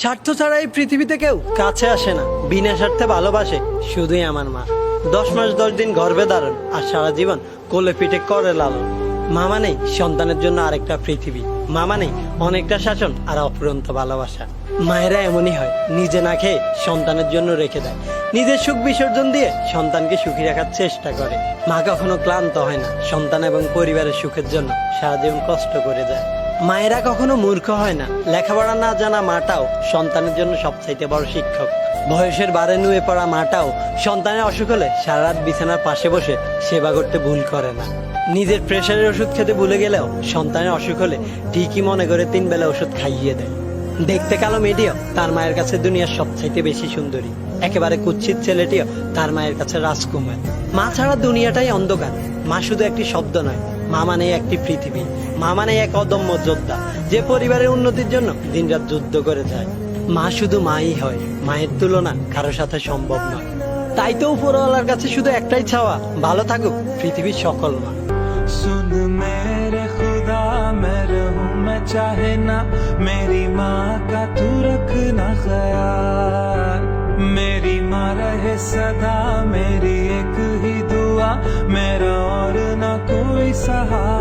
স্বার্থ ছাড়া এই পৃথিবীতে কেউ কাছে আসে না, বিনা স্বার্থে ভালোবাসে শুধুই আমার মা। 10 মাস 10 দিন গর্ভে ধারণ আর সারা জীবন কোলে পিঠে করে লালন। মা মানেই সন্তানের জন্য আরেকটা পৃথিবী, মা মানেই অনেকটা শাসন আর অফুরন্ত ভালোবাসা। মায়েরা এমনই হয়, নিজে না খেয়ে সন্তানের জন্য রেখে দেয়, নিজের সুখ বিসর্জন দিয়ে সন্তানকে সুখী রাখার চেষ্টা করে। মা কখনো ক্লান্ত হয় না, সন্তান এবং পরিবারের সুখের জন্য সারা জীবন কষ্ট করে যায়। মায়েরা কখনো মূর্খ হয় না, লেখাপড়া না জানা মাটাও সন্তানের জন্য সবচাইতে বড় শিক্ষক। বয়সের বারে নুয়ে পড়া মাটাও সন্তানের অসুখ হলে সারা রাত বিছানার পাশে বসে সেবা করতে ভুল করে না। নিজের প্রেশারের ওষুধ খেতে ভুলে গেলেও সন্তানের অসুখ হলে ঠিকই মনে করে 3 বেলা ওষুধ খাইয়ে দেয়। দেখতে কালো মেয়েটিও তার মায়ের কাছে দুনিয়ার সবচাইতে বেশি সুন্দরী, একেবারে কুৎসিত ছেলেটিও তার মায়ের কাছে রাজকুমার। মা ছাড়া দুনিয়াটাই অন্ধকার। মা শুধু একটি শব্দ নয়, মা মানে একটি পৃথিবী, মা মানে এক অদম্য যোদ্ধা যে পরিবারের উন্নতির জন্য দিনরাত যুদ্ধ করে যায়। মা শুধু মাই হয়, মায়ের তুলনা কারো সাথে সম্ভব নয়। তাই তো উপরওয়ালার কাছে শুধু একটাই চাওয়া, ভালো থাকুক পৃথিবীর সকল মা। सुन मेरे खुदा मैं रहूं मैं चाहे ना, मेरी माँ का तू रखना ख्याल। मेरी माँ रहे सदा, मेरी एक ही दुआ, मेरा और ना कोई सहारा।